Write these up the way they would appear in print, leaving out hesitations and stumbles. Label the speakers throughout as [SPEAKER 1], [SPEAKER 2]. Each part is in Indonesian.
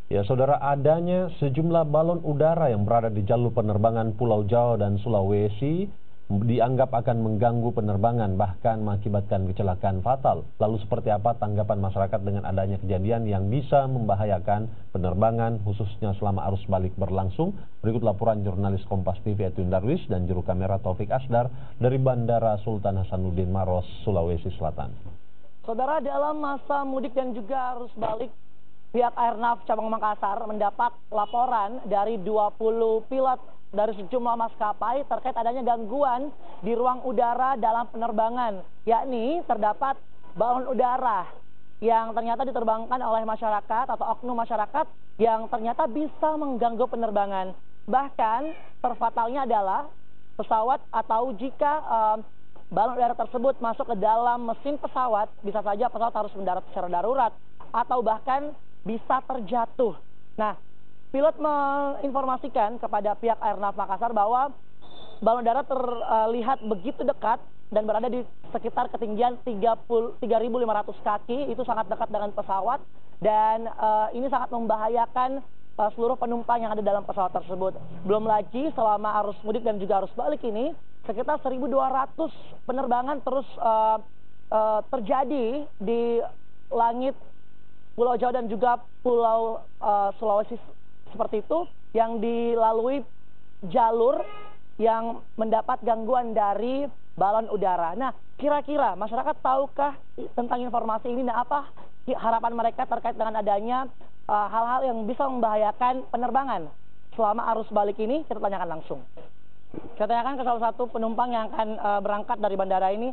[SPEAKER 1] Ya, saudara, adanya sejumlah balon udara yang berada di jalur penerbangan Pulau Jawa dan Sulawesi dianggap akan mengganggu penerbangan, bahkan mengakibatkan kecelakaan fatal. Lalu seperti apa tanggapan masyarakat dengan adanya kejadian yang bisa membahayakan penerbangan, khususnya selama arus balik berlangsung? Berikut laporan jurnalis Kompas TV Edwin Darwis dan juru kamera Taufik Asdar dari Bandara Sultan Hasanuddin Maros, Sulawesi Selatan.
[SPEAKER 2] Saudara, dalam masa mudik dan juga arus balik, pihak Airnav Cabang Makassar mendapat laporan dari 20 pilot dari sejumlah maskapai terkait adanya gangguan di ruang udara dalam penerbangan, yakni terdapat balon udara yang ternyata diterbangkan oleh masyarakat atau oknum masyarakat yang ternyata bisa mengganggu penerbangan. Bahkan terfatalnya adalah pesawat atau jika balon udara tersebut masuk ke dalam mesin pesawat, bisa saja pesawat harus mendarat secara darurat atau bahkan bisa terjatuh. Nah, pilot menginformasikan kepada pihak Airnav Makassar bahwa balon udara terlihat begitu dekat dan berada di sekitar ketinggian 3.500 kaki, itu sangat dekat dengan pesawat dan ini sangat membahayakan seluruh penumpang yang ada dalam pesawat tersebut. Belum lagi selama arus mudik dan juga arus balik ini, sekitar 1.200 penerbangan terus terjadi di langit Pulau Jawa dan juga Pulau Sulawesi seperti itu, yang dilalui jalur yang mendapat gangguan dari balon udara. Nah, kira-kira masyarakat tahukah tentang informasi ini? Nah, apa harapan mereka terkait dengan adanya hal-hal yang bisa membahayakan penerbangan selama arus balik ini? Kita tanyakan langsung. Saya tanyakan ke salah satu penumpang yang akan berangkat dari bandara ini.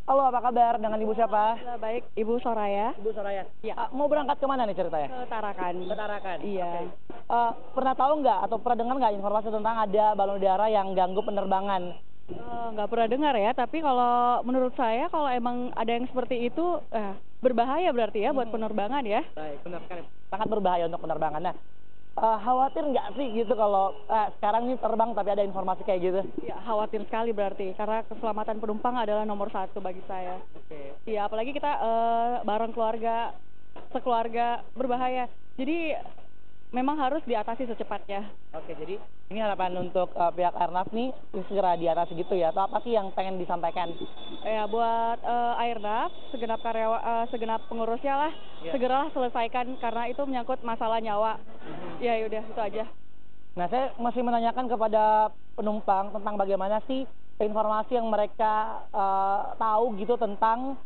[SPEAKER 2] Halo, apa kabar? Dengan Ibu siapa?
[SPEAKER 3] Baik, Ibu Soraya.
[SPEAKER 2] Ibu Soraya.
[SPEAKER 3] Ya.
[SPEAKER 2] Mau berangkat kemana nih ceritanya?
[SPEAKER 3] Ke Tarakan.
[SPEAKER 2] Ke Tarakan?
[SPEAKER 3] Iya.
[SPEAKER 2] Okay. Pernah tahu nggak atau pernah dengar nggak informasi tentang ada balon udara yang ganggu penerbangan?
[SPEAKER 3] Nggak pernah dengar ya, tapi kalau menurut saya kalau emang ada yang seperti itu berbahaya berarti ya buat penerbangan ya.
[SPEAKER 2] Baik, benar sekali. Sangat berbahaya untuk penerbangan. Nah, khawatir nggak sih gitu kalau sekarang ini terbang tapi ada informasi kayak gitu?
[SPEAKER 3] Ya, khawatir sekali berarti, karena keselamatan penumpang adalah nomor satu bagi saya.
[SPEAKER 2] Oke.
[SPEAKER 3] Iya, apalagi kita bareng keluarga, sekeluarga, berbahaya. Jadi memang harus diatasi secepatnya.
[SPEAKER 2] Oke, jadi ini harapan untuk pihak Airnav nih segera diatasi gitu ya, atau apa sih yang pengen disampaikan?
[SPEAKER 3] Ya, buat Airnav, segenap pengurusnya lah, segeralah selesaikan karena itu menyangkut masalah nyawa. Ya udah, itu aja.
[SPEAKER 2] Nah, saya masih menanyakan kepada penumpang tentang bagaimana sih informasi yang mereka tahu gitu tentang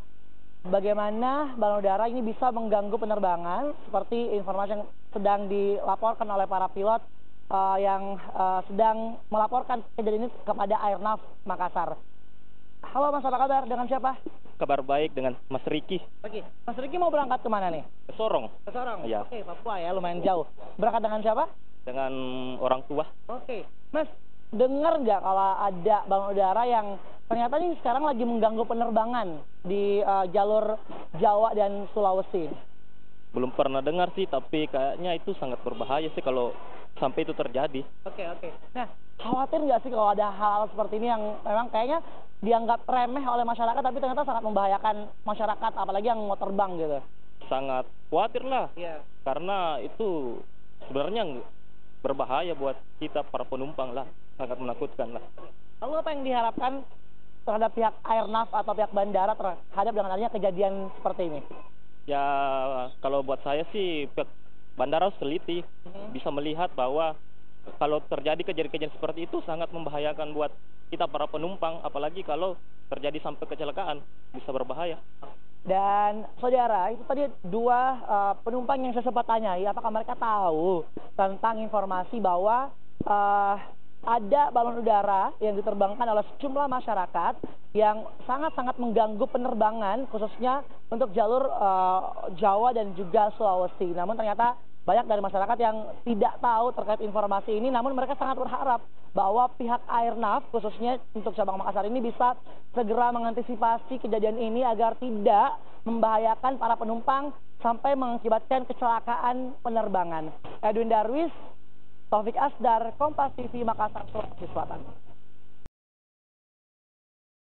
[SPEAKER 2] bagaimana balon udara ini bisa mengganggu penerbangan, seperti informasi yang sedang dilaporkan oleh para pilot yang sedang melaporkan kejadian ini kepada Airnav Makassar. Halo Mas, apa kabar? Dengan siapa?
[SPEAKER 4] Kabar baik, dengan Mas Riki.
[SPEAKER 2] Oke, Mas Riki mau berangkat kemana nih?
[SPEAKER 4] Ke Sorong.
[SPEAKER 2] Ke Sorong?
[SPEAKER 4] Iya.
[SPEAKER 2] Oke, Papua ya, lumayan jauh. Berangkat dengan siapa?
[SPEAKER 4] Dengan orang tua.
[SPEAKER 2] Oke, Mas, dengar nggak kalau ada balon udara yang ternyata nih sekarang lagi mengganggu penerbangan di jalur Jawa dan Sulawesi?
[SPEAKER 4] Belum pernah dengar sih, tapi kayaknya itu sangat berbahaya sih kalau sampai itu terjadi.
[SPEAKER 2] Oke. Nah, khawatir nggak sih kalau ada hal seperti ini yang memang kayaknya dianggap remeh oleh masyarakat, tapi ternyata sangat membahayakan masyarakat, apalagi yang mau terbang gitu?
[SPEAKER 4] Sangat khawatir lah,
[SPEAKER 2] karena
[SPEAKER 4] itu sebenarnya berbahaya buat kita para penumpang lah, sangat menakutkan lah.
[SPEAKER 2] Lalu apa yang diharapkan terhadap pihak Airnav atau pihak bandara terhadap dengan adanya kejadian seperti ini?
[SPEAKER 4] Ya, kalau buat saya sih pihak bandara harus teliti, bisa melihat bahwa kalau terjadi kejadian-kejadian seperti itu sangat membahayakan buat kita para penumpang, apalagi kalau terjadi sampai kecelakaan, bisa berbahaya.
[SPEAKER 2] Dan saudara, itu tadi dua penumpang yang saya sempat tanyai, apakah mereka tahu tentang informasi bahwa ada balon udara yang diterbangkan oleh sejumlah masyarakat yang sangat-sangat mengganggu penerbangan, khususnya untuk jalur Jawa dan juga Sulawesi. Namun ternyata banyak dari masyarakat yang tidak tahu terkait informasi ini, namun mereka sangat berharap bahwa pihak Airnav, khususnya untuk cabang Makassar ini, bisa segera mengantisipasi kejadian ini agar tidak membahayakan para penumpang sampai mengakibatkan kecelakaan penerbangan. Edwin Darwis, Taufik Asdar, Kompas TV, Makassar, Sulawesi Selatan.